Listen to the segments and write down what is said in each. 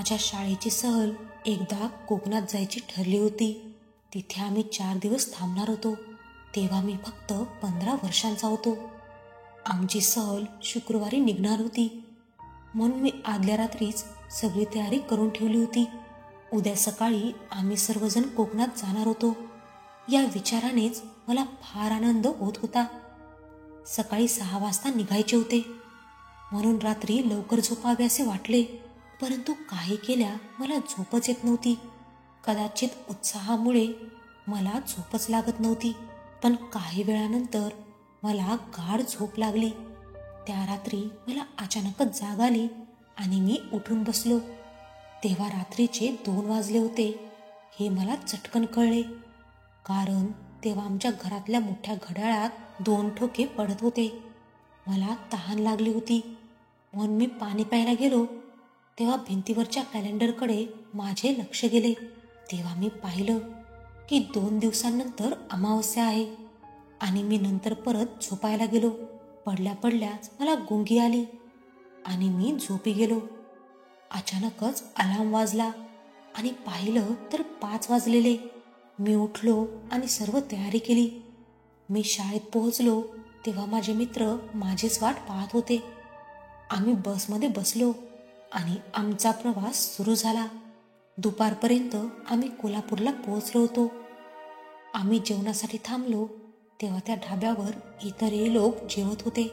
माझ्या शाळेची सहल एकदा कोकणात जायची ठरली होती. तिथे आम्ही 4 दिवस थांबणार होतो. तेव्हा मी फक्त 15 वर्षांचा होतो. आमची सहल शुक्रवारी निघणार होती, म्हणून मी आदल्या रात्रीच सगळी तयारी करून ठेवली होती. उद्या सकाळी आम्ही सर्वजण कोकणात जाणार होतो. या विचारानेच मला फार आनंद होत होता. सकाळी 6 वाजता निघायचे होते, म्हणून रात्री लवकर झोपावे असे वाटले. परंतु काही केल्या मला झोपच येत नव्हती. कदाचित उत्साहामुळे मला झोपच लागत नव्हती. पण काही वेळानंतर मला गाढ झोप लागली. त्या रात्री मला अचानकच जाग आली आणि मी उठून बसलो. तेव्हा रात्रीचे 2 वाजले होते हे मला चटकन कळले, कारण तेव्हा आमच्या घरातल्या मोठ्या घड्याळात 2 ठोके पडत होते. मला तहान लागली होती, म्हणून मी पाणी प्यायला गेलो. तेव्हा भिंतीवरच्या कॅलेंडरकडे माझे लक्ष गेले. तेव्हा मी पाहिलं की 2 दिवसांनंतर अमावस्या आहे आणि मी नंतर परत झोपायला गेलो. पडल्या पडल्याच मला गुंगी आली आणि मी झोपी गेलो. अचानकच अलार्म वाजला आणि पाहिलं तर 5 वाजलेले. मी उठलो आणि सर्व तयारी केली. मी शाळेत पोहोचलो तेव्हा माझे मित्र माझीच वाट पाहत होते. आम्ही बसमध्ये बसलो आणि आमचा प्रवास सुरू झाला. दुपारपर्यंत आम्ही कोल्हापूरला पोहोचलो होतो. आम्ही जेवणासाठी थांबलो तेव्हा त्या ढाब्यावर इतरही लोक जेवत होते.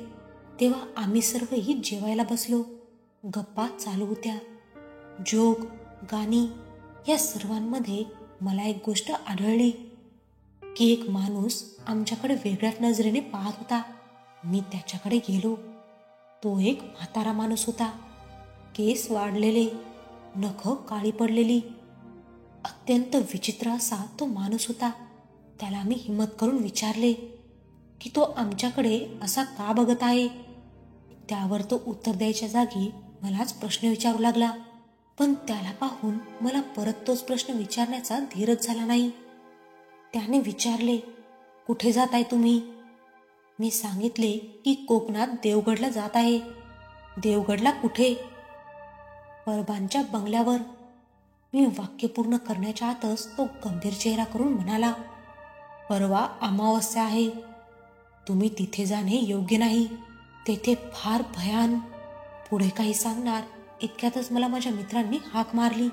तेव्हा आम्ही सर्वही जेवायला बसलो. गप्पा चालू होत्या. जोक, गाणी या सर्वांमध्ये मला एक गोष्ट आढळली की एक माणूस आमच्याकडे वेगळ्याच नजरेने पाहत होता. मी त्याच्याकडे गेलो. तो एक म्हातारा माणूस होता. केस वाढलेले, नखं काळी पडलेली. अत्यंत विचित्र असा तो माणूस होता. त्याला मी हिम्मत करून विचारले की तो आमच्याकडे असा का बघत आहे. त्यावर तो उत्तर द्यायच्या जागी मलाच प्रश्न विचारू लागला. पण त्याला पाहून मला परत तोच प्रश्न विचारण्याचा धीरच झाला नाही. त्याने विचारले, कुठे जात आहे तुम्ही? मी सांगितले की कोकणात देवगडला जात आहे. देवगडला कुठे? परबांच्या बंगल्यावर. मी वाक्य पूर्ण करण्याच्या आतच तो गंभीर चेहरा करून म्हणाला, परवा अमावस्या आहे. तुम्ही तिथे जाणे योग्य नाही. तेथे फार भयान. पुढे काही सांगणार इतक्यातच मला माझ्या मित्रांनी हाक मारली.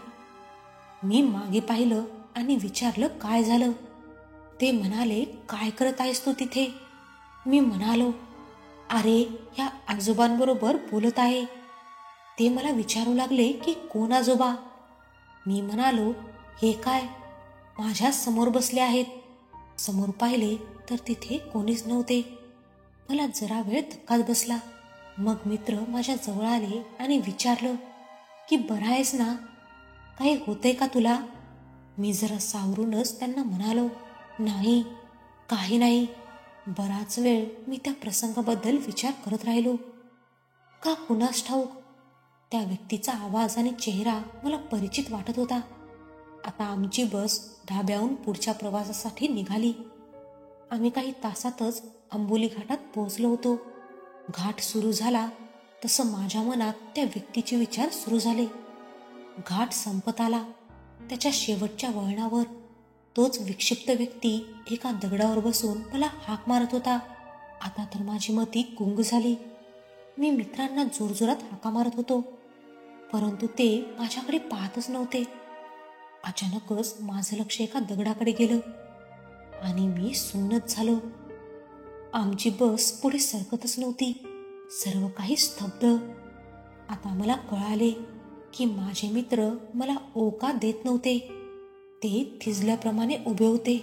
मी मागे पाहिलं आणि विचारलं काय झालं. ते म्हणाले, काय करत आहेस तू तिथे? मी म्हणालो, अरे या आजोबांबरोबर बोलत आहे. ते मला विचारू लागले की कोण आजोबा? मी म्हणालो, हे काय, माझ्या समोर बसले आहेत. समोर पाहिले तर तिथे कोणीच नव्हते. मला जरा वेळ धक्काच बसला. मग मित्र माझ्या जवळ आले आणि विचारलं की बरा आहेस ना, काही होतंय का तुला? मी जरा सावरूनच त्यांना म्हणालो, नाही, काही नाही. बराच वेळ मी त्या प्रसंगाबद्दल विचार करत राहिलो. का कुणास ठाऊक त्या व्यक्तीचा आवाज आणि चेहरा मला परिचित वाटत होता. आता आमची बस ढाब्याहून पुढच्या प्रवासासाठी निघाली. आम्ही काही तासातच अंबोली घाटात पोहोचलो होतो. घाट सुरू झाला तसं माझ्या मनात त्या व्यक्तीचे विचार सुरू झाले. घाट संपत आला. त्याच्या शेवटच्या वळणावर तोच विक्षिप्त व्यक्ती एका दगडावर बसून मला हाक मारत होता. आता तर माझी मती गुंग झाली. मी मित्रांना जोरजोरात हाका मारत होतो, परंतु ते माझ्याकडे पाहतच नव्हते. अचानकच माझं लक्ष एका दगडाकडे गेलं आणि मी सुन्नच झालो. आमची बस पुढे सरकतच नव्हती. सर्व काही स्तब्ध. आता मला कळाले की माझे मित्र मला ओका देत नव्हते. ते थिजल्याप्रमाणे उभे होते.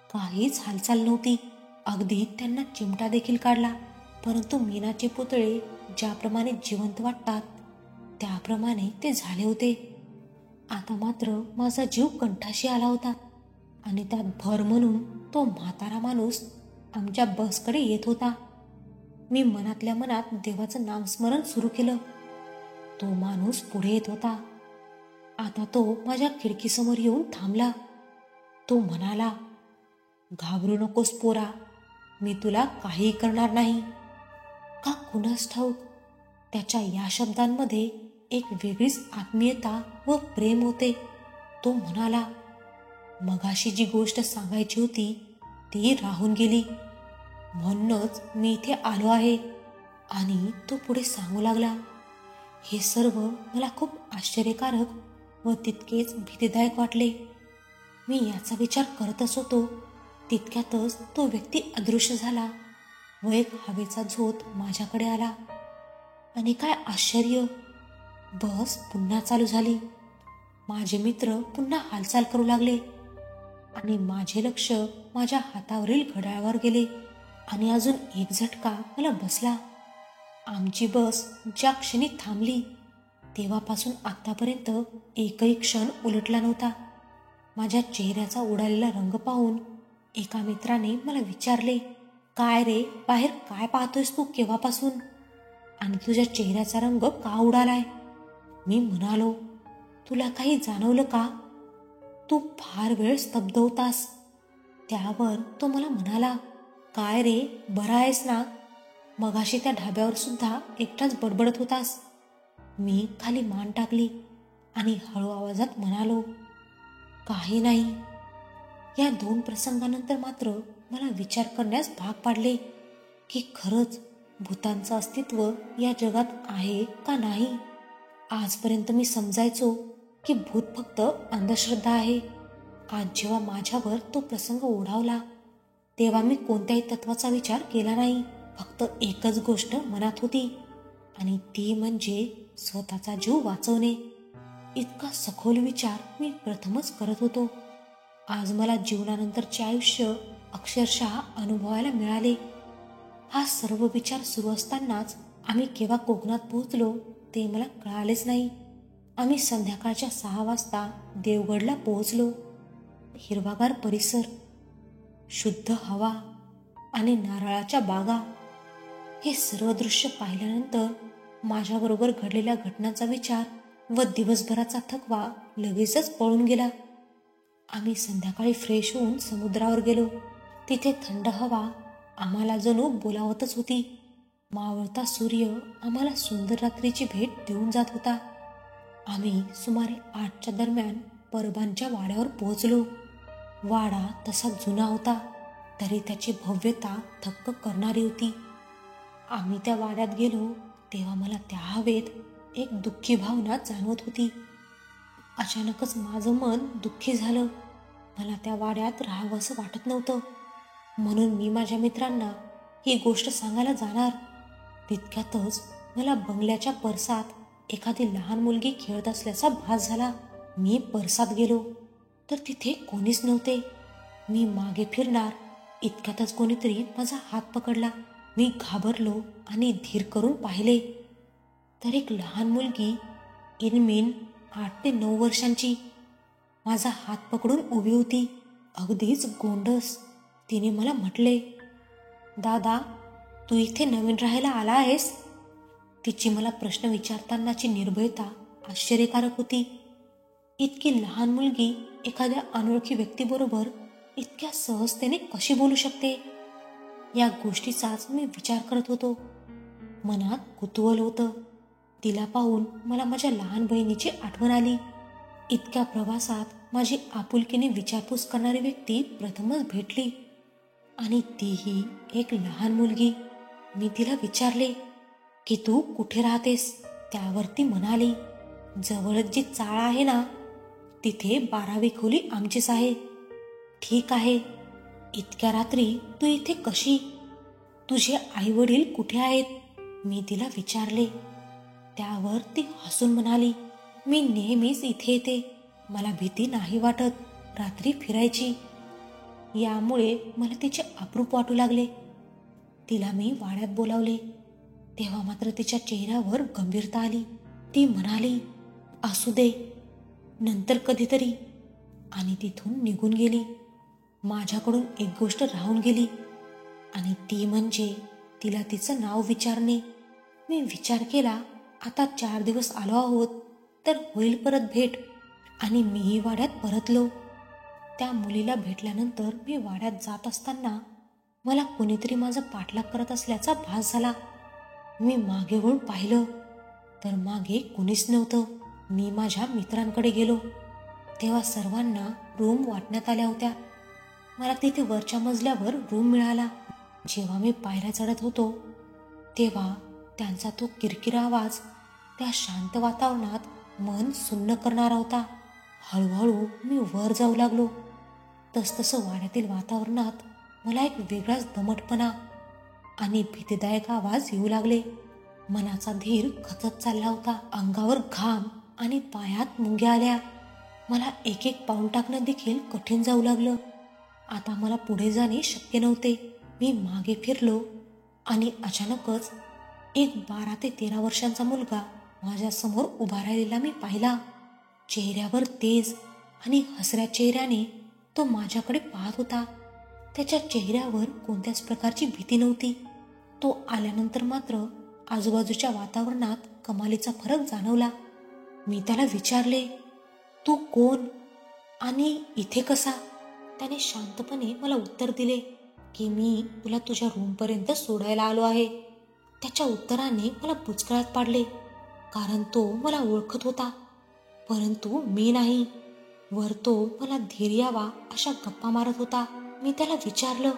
काहीच हालचाल नव्हती. अगदी त्यांना चिमटा देखील काढला, परंतु मीनाचे पुतळे ज्याप्रमाणे जिवंत वाटतात त्याप्रमाणे ते झाले होते. आता मात्र माझा जीव कंठाशी आला होता आणि त्यात भर म्हणून तो म्हातारा माणूस आमच्या बसकडे येत होता. मी मनातल्या मनात देवाचं नामस्मरण सुरू केलं. तो माणूस पुढे येत होता. आता तो माझ्या खिडकीसमोर येऊन थांबला. तो म्हणाला, घाबरू नकोस पोरा, मी तुला काही करणार नाही. का कुणास ठाऊक त्याच्या या शब्दांमध्ये एक वेगळीच आत्मीयता व प्रेम होते. तो म्हणाला, मगाशी जी गोष्ट सांगायची होती ती राहून गेली, म्हणूनच मी इथे आलो आहे. आणि तो पुढे सांगू लागला, हे सर्व मला खूप आश्चर्यकारक व तितकेच भीतीदायक वाटले. मी याचा विचार करतच होतो तितक्यातच तो व्यक्ती अदृश्य झाला व एक हवेचा झोत माझ्याकडे आला. आणि काय आश्चर्य, बस पुन्हा चालू झाली. माझे मित्र पुन्हा हालचाल करू लागले आणि माझे लक्ष माझ्या हातावरील घड्याळावर गेले आणि अजून एक झटका मला बसला. आमची बस ज्या क्षणी थांबली तेव्हापासून आतापर्यंत एकही क्षण उलटला नव्हता. माझ्या चेहऱ्याचा उडालेला रंग पाहून एका मित्राने मला विचारले, काय रे, बाहेर काय पाहतोयस तू केव्हापासून, आणि तुझ्या चेहऱ्याचा रंग का उडालाय? मी म्हणालो, तुला काही जाणवलं का? तू फार वेळ स्तब्ध होतास. त्यावर तो मला म्हणाला, काय रे, बरा आहेस ना? मगाशी त्या ढाब्यावर सुद्धा एकटाच बडबडत होतास. मी खाली मान टाकली आणि हळू आवाजात म्हणालो, काही नाही. या दोन प्रसंगानंतर मात्र मला विचार करण्यास भाग पाडले की खरंच भूतांचं अस्तित्व या जगात आहे का नाही. आजपर्यंत मी समजायचो की भूत फक्त अंधश्रद्धा आहे. आज जेव्हा माझ्यावर तो प्रसंग ओढावला तेव्हा मी कोणत्याही तत्वाचा विचार केला नाही. फक्त एकच गोष्ट मनात होती आणि ती म्हणजे स्वतःचा जीव वाचवणे. इतका सखोल विचार मी प्रथमच करत होतो. आज मला जीवनानंतरचे आयुष्य अक्षरशः अनुभवायला मिळाले. हा सर्व विचार सुरू असतानाच आम्ही केव्हा कोकणात पोहोचलो ते मला कळालेच नाही. आम्ही संध्याकाळच्या 6 वाजता देवगडला पोहोचलो. हिरवागार परिसर, शुद्ध हवा आणि नारळाच्या बागा, हे सर्व दृश्य पाहिल्यानंतर माझ्याबरोबर घडलेल्या घटनांचा विचार व दिवसभराचा थकवा लगेचच पळून गेला. आम्ही संध्याकाळी फ्रेश होऊन समुद्रावर गेलो. तिथे थंड हवा आम्हाला जणू बोलावतच होती. मावळता सूर्य आम्हाला सुंदर रात्रीची भेट देऊन जात होता. आम्ही सुमारे 8च्या दरम्यान परबांच्या वाड्यावर पोहोचलो. वाडा तसा जुना होता तरी त्याची भव्यता थक्क करणारी होती. आम्ही त्या वाड्यात गेलो तेव्हा मला त्या हवेत एक दुःखी भावना जाणवत होती. अचानकच माझं मन दुःखी झालं. मला त्या वाड्यात राहावंसं वाटत नव्हतं, म्हणून मी माझ्या मित्रांना ही गोष्ट सांगायला जाणार तितक्यातच मला बंगल्याच्या परसात एखादी लहान मुलगी खेळत असल्याचा भास झाला. मी परसात गेलो तर तिथे कोणीच नव्हते. मी मागे फिरणार इतक्यातच कोणीतरी माझा हात पकडला. मी घाबरलो आणि धीर करून पाहिले तर एक लहान मुलगी, इनमीन 8 ते 9 वर्षांची, माझा हात पकडून उभी होती, अगदीच गोंडस. तिने मला म्हटले, दादा, तू इथे नवीन राहायला आला आहेस? तिची मला प्रश्न विचारतानाची निर्भयता आश्चर्यकारक होती. इतकी लहान मुलगी एखाद्या अनोळखी व्यक्तीबरोबर इतक्या सहजतेने कशी बोलू शकते? या गोष्टीचाच मी विचार करत होतो. मनात कुतूहल होतं. तिला पाहून मला माझ्या लहान बहिणीची आठवण आली. इतक्या प्रवासात माझी आपुलकीने विचारपूस करणारी व्यक्ती प्रथमच भेटली आणि तीही एक लहान मुलगी. मी तिला विचारले की तू कुठे राहतेस? त्यावर ती म्हणाली, जवळच जी चाळ आहे ना तिथे 12वी खोली आमचीच आहे. ठीक आहे, इतक्या रात्री तू इथे कशी? तुझे आई वडील कुठे आहेत? मी तिला विचारले. त्यावर ती हसून म्हणाली, मी नेहमीच इथे येते, मला भीती नाही वाटत रात्री फिरायची. यामुळे मला तिचे अप्रूप वाटू लागले. तिला मी वाड्यात बोलावले तेव्हा मात्र तिच्या चेहऱ्यावर गंभीरता आली. ती म्हणाली, असू दे, नंतर कधीतरी, आणि तिथून निघून गेली. माझ्याकडून एक गोष्ट राहून गेली आणि ती म्हणजे तिला तिचं नाव विचारणे. मी विचार केला, आता 4 दिवस आलो आहोत तर होईल परत भेट, आणि मीही वाड्यात परतलो. त्या मुलीला भेटल्यानंतर मी वाड्यात जात असताना मला कोणीतरी माझा पाठलाग करत असल्याचा भास झाला. मी मागे वळून पाहिलं तर मागे कुणीच नव्हतं. मी माझ्या मित्रांकडे गेलो तेव्हा सर्वांना रूम वाटण्यात आल्या होत्या. मला तिथे वरच्या मजल्यावर रूम मिळाला. जेव्हा मी पायऱ्या चढत होतो तेव्हा त्यांचा तो किरकिरा आवाज त्या शांत वातावरणात मन सुन्न करणारा होता. हळूहळू मी वर जाऊ लागलो. तसतसं वाड्यातील वातावरणात मला एक वेगळाच दमटपणा आणि भीतीदायक आवाज येऊ लागले. मनाचा धीर खचत चालला होता. अंगावर घाम आणि पायात मुंग्या आल्या. मला एक एक पाऊल टाकणं देखील कठीण जाऊ लागलं. आता मला पुढे जाणे शक्य नव्हते. मी मागे फिरलो आणि अचानकच एक 12 ते 13 वर्षांचा मुलगा माझ्यासमोर उभा राहिलेला मी पाहिला. चेहऱ्यावर तेज आणि हसऱ्या चेहऱ्याने तो माझ्याकडे पाहत होता. त्याच्या चेहऱ्यावर कोणत्याच प्रकारची भीती नव्हती. तो आल्यानंतर मात्र आजूबाजूच्या वातावरणात कमालीचा फरक जाणवला. मी त्याला विचारले, तू कोण आणि इथे कसा? त्याने शांतपणे मला उत्तर दिले की मी तुला तुझ्या रूमपर्यंत सोडायला आलो आहे. त्याच्या उत्तराने मला बुचकळ्यात पाडले, कारण तो मला ओळखत होता परंतु मी नाही. वर तो मला धीर यावा अशा गप्पा मारत होता. मी त्याला विचारलं,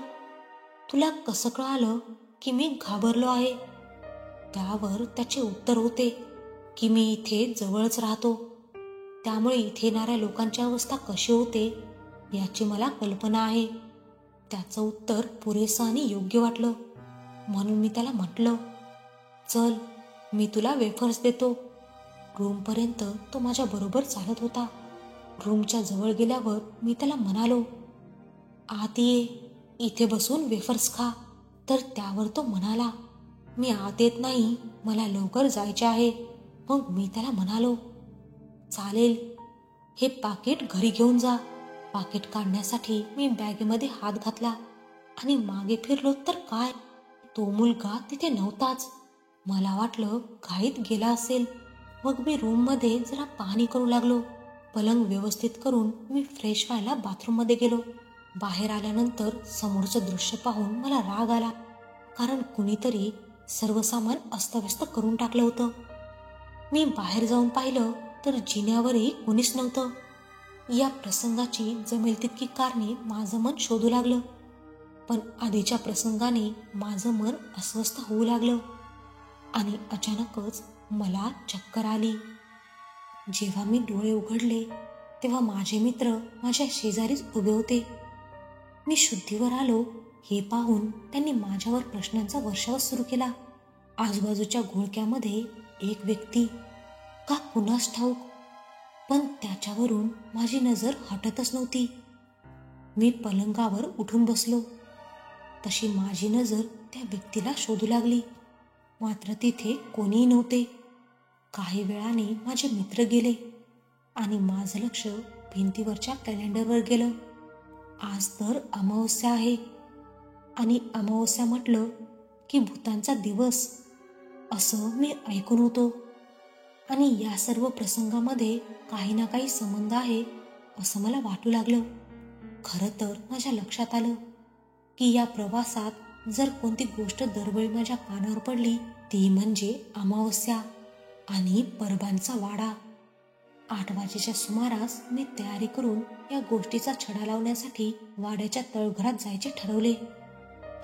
तुला कसं कळालं की मी घाबरलो आहे? त्यावर त्याचे उत्तर होते की मी इथे जवळच राहतो, त्यामुळे इथे येणाऱ्या लोकांची अवस्था कशी होते याची मला कल्पना आहे. त्याचं उत्तर पुरेसं आणि योग्य वाटलं म्हणून मी त्याला म्हटलं, चल मी तुला वेफर्स देतो. रूमपर्यंत तो माझ्या बरोबर चालत होता. रूमच्या जवळ गेल्यावर मी त्याला म्हणालो, आत ये, इथे बसून वेफर्स खा. तर त्यावर तो म्हणाला, मी आत येत नाही, मला लवकर जायचे आहे. मग मी त्याला म्हणालो, चालेल, हे पाकिट घरी घेऊन जा. पाकिट काढण्यासाठी मी बॅगेमध्ये हात घातला आणि मागे फिरलो तर काय, तो मुलगा तिथे नव्हताच. मला वाटलं घाईत गेला असेल. मग मी रूममध्ये जरा पाहणी करू लागलो. पलंग व्यवस्थित करून मी फ्रेश व्हायला बाथरूममध्ये गेलो. बाहेर आल्यानंतर समोरचं दृश्य पाहून मला राग आला, कारण कुणीतरी सर्व सामान अस्तव्यस्त करून टाकलं होतं. मी बाहेर जाऊन पाहिलं तर जिन्यावरही कोणीच नव्हतं. या प्रसंगाची जमेल तितकी कारणे माझं मन शोधू लागलं, पण आधीच्या प्रसंगाने माझं मन अस्वस्थ होऊ लागलं आणि अचानकच मला चक्कर आली. जेव्हा मी डोळे उघडले तेव्हा माझे मित्र माझ्या शेजारीच उभे होते. मी शुद्धीवर आलो हे पाहून त्यांनी माझ्यावर प्रश्नांचा वर्षाव सुरू केला. आजूबाजूच्या घोळक्यामध्ये एक व्यक्ती, का कुणास ठाऊक, पण त्याच्यावरून माझी नजर हटतच नव्हती. मी पलंगावर उठून बसलो. तशी माझी नजर त्या व्यक्तीला शोधू लागली, मात्र तिथे कोणीही नव्हते. काही वेळाने माझे मित्र गेले आणि माझं लक्ष भिंतीवरच्या कॅलेंडरवर गेलं. आज तर अमावस्या आहे आणि अमावस्या म्हटलं की भूतांचा दिवस असं मी ऐकून होतो आणि या सर्व प्रसंगामध्ये काही ना काही संबंध आहे असं मला वाटू लागलं. खरं तर माझ्या लक्षात आलं की या प्रवासात जर कोणती गोष्ट दरवेळी माझ्या कानावर पडली ती म्हणजे अमावस्या आणि परबांचा वाडा. 8 वाजेच्या सुमारास मी तयारी करून या गोष्टीचा छडा लावण्यासाठी वाड्याच्या तळघरात जायचे ठरवले.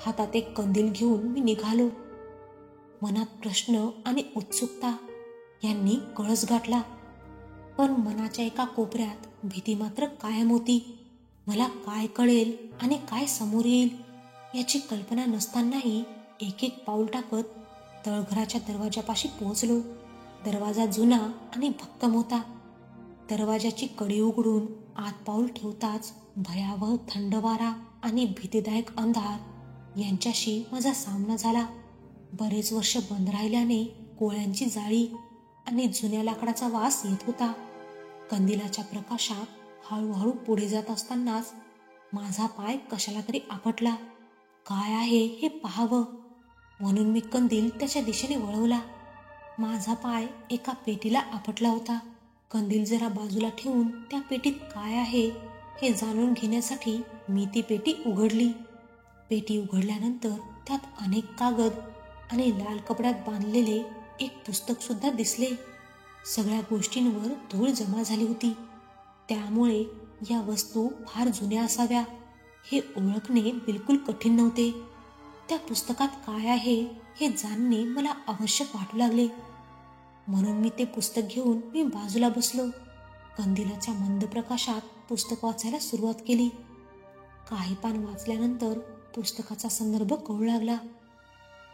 हातात एक कंदील घेऊन मी निघालो. मनात प्रश्न आणि उत्सुकता यांनी कळस गाठला, पण मनाच्या एका कोपऱ्यात भीती मात्र कायम होती. मला काय कळेल आणि काय समोर येईल याची कल्पना नसतानाही एक एक पाऊल टाकत तळघराच्या दरवाजापाशी पोहोचलो. दरवाजा जुना आणि भक्कम होता. दरवाजाची कडी उघडून आत पाऊल ठेवताच भयावह थंड वारा आणि भीतीदायक अंधार यांच्याशी माझा सामना झाला. बरेच वर्ष बंद राहिल्याने कोळ्यांची जाळी आणि जुन्या लाकडाचा वास येत होता. कंदिलाच्या प्रकाशात हळूहळू पुढे जात असतानाच माझा पाय कशाला तरी आपटला. काय आहे हे पाहावं म्हणून मी कंदील त्याच्या दिशेने वळवला. माझा पाय एका पेटीला आपटला होता. कंदील जरा बाजूला ठेवून त्या पेटीत काय आहे हे जाणून घेण्यासाठी मी ती पेटी उघडली. पेटी उघडल्यानंतर त्यात अनेक कागद आणि लाल कपड्यात बांधलेले एक पुस्तक सुद्धा दिसले. सगळ्या गोष्टींवर धूळ जमा झाली होती. त्यामुळे या वस्तू फार जुन्या असाव्या हे ओळखणे बिलकुल कठीण नव्हते. त्या पुस्तकात काय आहे हे जाणणे मला आवश्यक वाटू लागले. म्हणून मी ते पुस्तक घेऊन मी बाजूला बसलो. कंदिलाच्या मंद प्रकाशात पुस्तक वाचायला सुरुवात केली. काही पान वाचल्यानंतर पुस्तकाचा संदर्भ कळू लागला.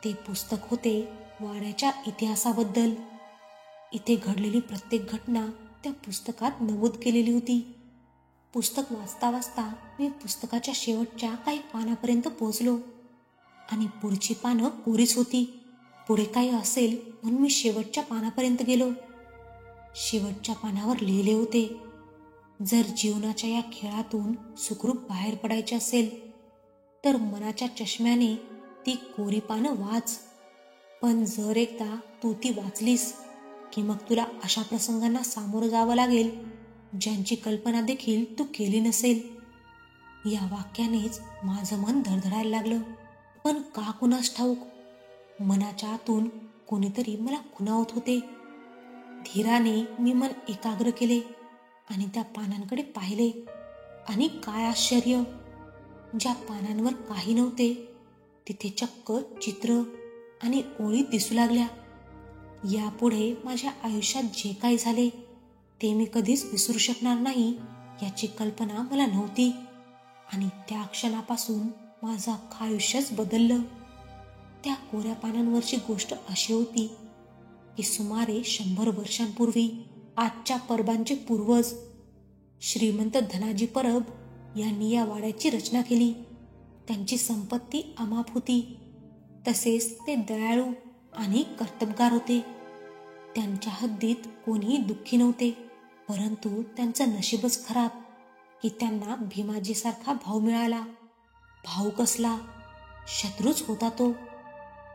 ते पुस्तक होते वाड्याच्या इतिहासाबद्दल. इथे घडलेली प्रत्येक घटना त्या पुस्तकात नमूद केलेली होती. पुस्तक वाचता वाचता मी पुस्तकाच्या शेवटच्या काही पानापर्यंत पोहोचलो आणि पुढची पानं कोरीच होती. पुढे काही असेल म्हणून मी शेवटच्या पानापर्यंत गेलो. शेवटच्या पानावर लिहिले होते, जर जीवनाच्या या खेळातून सुखरूप बाहेर पडायचे असेल तर मनाच्या चष्म्याने ती कोरी पानं वाच. पण जर एकदा तू ती वाचलीस की मग तुला अशा प्रसंगांना सामोरं जावं लागेल ज्यांची कल्पना देखील तू केली नसेल. या वाक्यानेच माझं मन धडधडायला लागलं. पण का कुणास ठाऊक मनाच्या आतून कोणीतरी मला खुणावत होते. धीराने मी मन एकाग्र केले आणि त्या पानांकडे पाहिले. आणि काय आश्चर्य, ज्या पानांवर काही नव्हते तिथे चक्क चित्र आणि ओळी दिसू लागल्या. यापुढे माझ्या आयुष्यात जे काही झाले ते मी कधीच विसरू शकणार नाही याची कल्पना मला नव्हती. आणि त्या क्षणापासून माझं अख्खं आयुष्यच बदललं. त्या कोऱ्या पानांवरची गोष्ट अशी होती की सुमारे 100 वर्षांपूर्वी आजच्या परबांचे पूर्वज श्रीमंत धनाजी परब यांनी या वाड्याची रचना केली. त्यांची संपत्ती अमाप होती. तसेच ते दयाळू आणि कर्तबगार होते. त्यांच्या हद्दीत कोणीही दुःखी नव्हते. परंतु त्यांचं नशीबच खराब की त्यांना भीमाजीसारखा भाऊ मिळाला. भाऊ कसला, शत्रूच होता तो.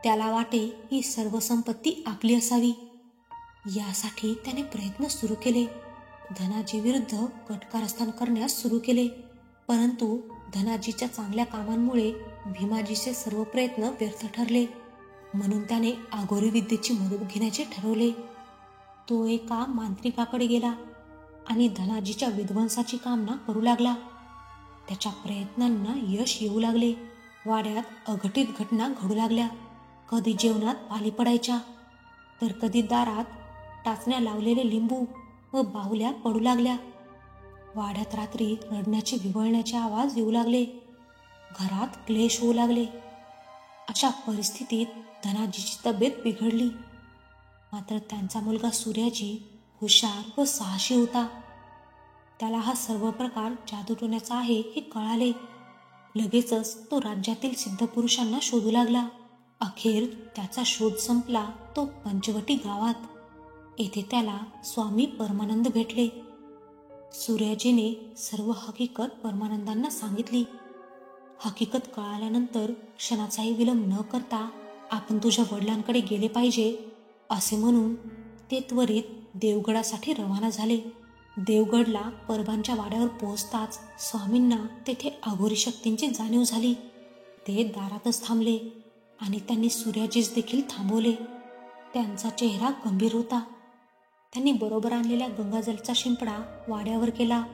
त्याला वाटे ही सर्व संपत्ती आपली असावी. यासाठी त्याने प्रयत्न सुरू केले. धनाजी विरुद्ध कट कारस्थान करण्यास सुरू केले. परंतु धनाजीच्या चांगल्या कामांमुळे भीमाजीचे सर्व प्रयत्न व्यर्थ ठरले. म्हणून त्याने आगोरी विद्येची मदत घेण्याचे ठरवले. तो एका मांत्रिकाकडे गेला आणि धनाजीच्या विध्वंसाची कामना करू लागला. त्याच्या प्रयत्नांना यश येऊ लागले. वाड्यात अघटित घटना घडू लागल्या. कधी जेवणात पाली पडायच्या तर कधी दारात टाचण्या लावलेले लिंबू व बाहुल्या पडू लागल्या. वाड्यात रात्री रडण्याचे विव्हळण्याचे आवाज येऊ लागले. घरात क्लेश होऊ लागले. अशा परिस्थितीत धनाजीची तब्येत बिघडली. मात्र त्यांचा मुलगा सूर्याजी हुशार व साहसी होता. त्याला हा सर्व प्रकार जादूटोण्याचा आहे हे कळाले. लगेचच तो राज्यातील सिद्धपुरुषांना शोधू लागला. अखेर त्याचा शोध संपला तो पंचवटी गावात. येथे त्याला स्वामी परमानंद भेटले. सूर्याजीने सर्व हकीकत परमानंदांना सांगितली. हकीकत कळाल्यानंतर क्षणाचाही विलंब न करता आपण तुझ्या वडिलांकडे गेले पाहिजे असे म्हणून ते त्वरित देवगडासाठी रवाना झाले. देवगडला परबांच्या वाड्यावर पोहोचताच स्वामींना तेथे अघोरी शक्तींची जाणीव झाली. ते दारातच थांबले आणि त्यांनी सूर्याजीस देखील थांबवले. त्यांचा चेहरा गंभीर होता. त्यांनी बरोबर आणलेल्या गंगाजलचा शिंपडा वाड्यावर केला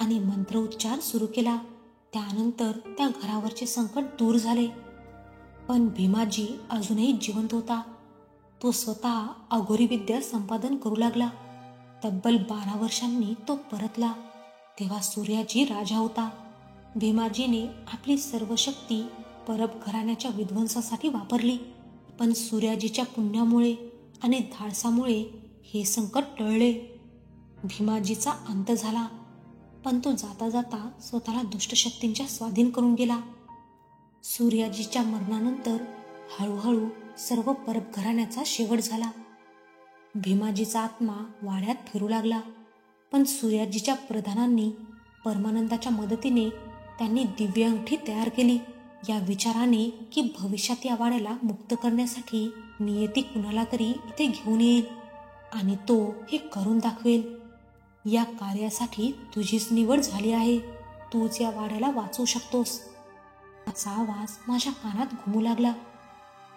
आणि मंत्रोच्चार सुरू केला. त्यानंतर त्या घरावरचे संकट दूर झाले. पण भीमाजी अजूनही जिवंत होता. तो स्वतः अघोरी विद्या संपादन करू लागला. तब्बल 12 वर्षांनी तो परतला. तेव्हा सूर्याजी राजा होता. भीमाजीने आपली सर्व शक्ती परब घराण्याच्या विध्वंसासाठी वापरली. पण सूर्याजीच्या पुण्यामुळे आणि धाडसामुळे हे संकट टळले. भीमाजीचा अंत झाला. पण तो जाता जाता स्वतःला दुष्टशक्तींच्या स्वाधीन करून गेला. सूर्याजीच्या मरणानंतर हळूहळू सर्व परब घराण्याचा शेवट झाला. भीमाजीचा आत्मा वाड्यात फिरू लागला. पण सूर्याजीच्या प्रधानांनी परमानंदाच्या मदतीने त्यांनी दिव्य अंगठी तयार केली या विचाराने की भविष्यात या वाड्याला मुक्त करण्यासाठी नियती कुणाला तरी इथे घेऊन येईल आणि तो हे करून दाखवेल. या कार्यासाठी तुझीच निवड झाली आहे. तूच या वाड्याला वाचवू शकतोस. असा आवाज माझ्या कानात घुमू लागला.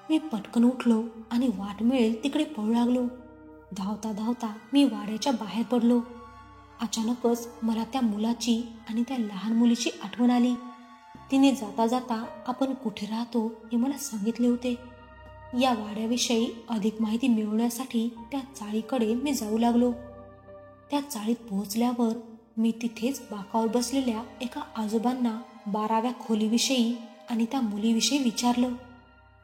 मी पटकन उठलो आणि वाट मिळेल तिकडे पळू लागलो. धावता धावता मी वाड्याच्या बाहेर पडलो. अचानकच मला त्या मुलाची आणि त्या लहान मुलीची आठवण आली. तिने जाता जाता आपण कुठे राहतो हे मला सांगितले होते. या वाड्याविषयी अधिक माहिती मिळवण्यासाठी त्या चाळीकडे मी जाऊ लागलो. त्या चाळीत पोहोचल्यावर मी तिथेच बाकावर बसलेल्या एका आजोबांना 12व्या खोलीविषयी आणि त्या मुलीविषयी विचारलं.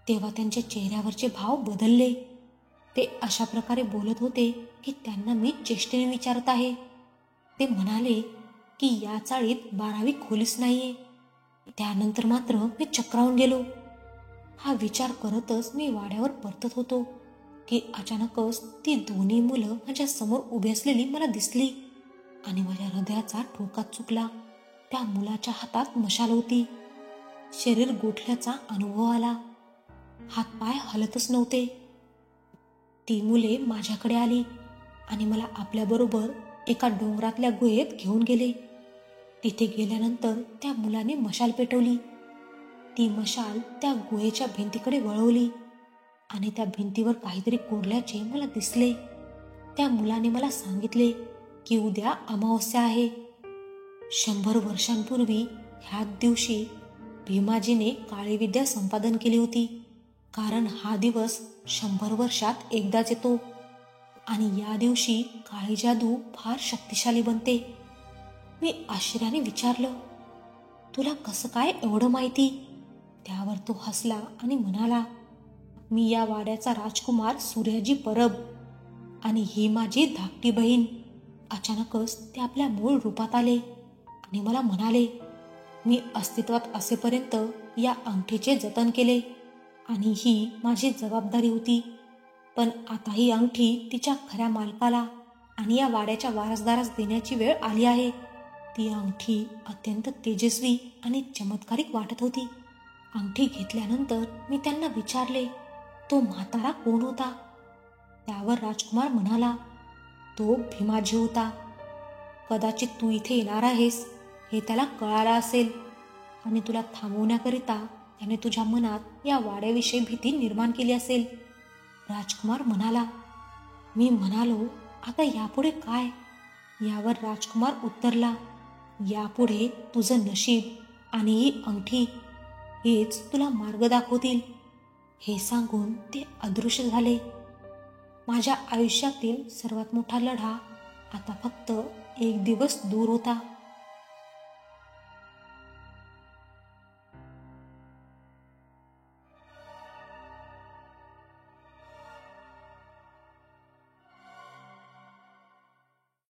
तेव्हा त्यांच्या चेहऱ्यावरचे भाव बदलले. ते अशा प्रकारे बोलत होते की त्यांना मी चेष्टेने विचारत आहे. ते म्हणाले की या चाळीत 12वी खोलीच नाहीये. त्यानंतर मात्र मी चक्रावून गेलो. हा विचार करतच मी वाड्यावर परतत होतो की अचानकच ती दोन्ही मुलं माझ्या समोर उभी असलेली मला दिसली आणि माझ्या हृदयाचा ठोकाच चुकला. त्या मुलाच्या हातात मशाल होती. शरीर गोठल्याचा अनुभव आला. हातपाय हलतच नव्हते. ती मुले माझ्याकडे आली आणि मला आपल्याबरोबर एका डोंगरातल्या गुहेत घेऊन गेले. तिथे गेल्यानंतर त्या मुलाने मशाल पेटवली. ती मशाल त्या गुहेच्या भिंतीकडे वळवली आणि त्या भिंतीवर काहीतरी कोरल्याचे मला दिसले. त्या मुलाने मला सांगितले की उद्या अमावस्या आहे. 100 वर्षांपूर्वी ह्याच दिवशी भीमाजीने काळी विद्या संपादन केली होती. कारण हा दिवस 100 वर्षात एकदाच येतो आणि या दिवशी काळी जादू फार शक्तिशाली बनते. मी आश्चर्याने विचारलं, तुला कसं काय एवढं माहिती? त्यावर तो हसला आणि म्हणाला, मी या वाड्याचा राजकुमार सूर्याजी परब आणि ही माझी धाकटी बहीण. अचानकच ते आपल्या मूळ रूपात आले आणि मला म्हणाले, मी अस्तित्वात असेपर्यंत या अंगठीचे जतन केले आणि ही माझी जबाबदारी होती. पण आता ही अंगठी तिच्या खऱ्या मालकाला आणि या वाड्याच्या वारसदारास देण्याची वेळ आली आहे. ती अंगठी अत्यंत तेजस्वी आणि चमत्कारिक वाटत होती. अंगठी घेतल्यानंतर मी त्यांना विचारले, तो म्हातारा कोण होता? त्यावर राजकुमार म्हणाला, तो भीमाजी होता. कदाचित तू इथे येणार आहेस हे त्याला कळालं असेल आणि तुला थांबवण्याकरिता त्याने तुझ्या मनात या वाड्याविषयी भीती निर्माण केली असेल. राजकुमार म्हणाला. मी म्हणालो, आता यापुढे काय? यावर राजकुमार उत्तरला, यापुढे तुझं नशीब आणि ही अंगठी हेच तुला मार्ग दाखवतील. हे सांगून ते अदृश्य झाले. माझ्या आयुष्यातील सर्वात मोठा लढा आता फक्त एक दिवस दूर होता.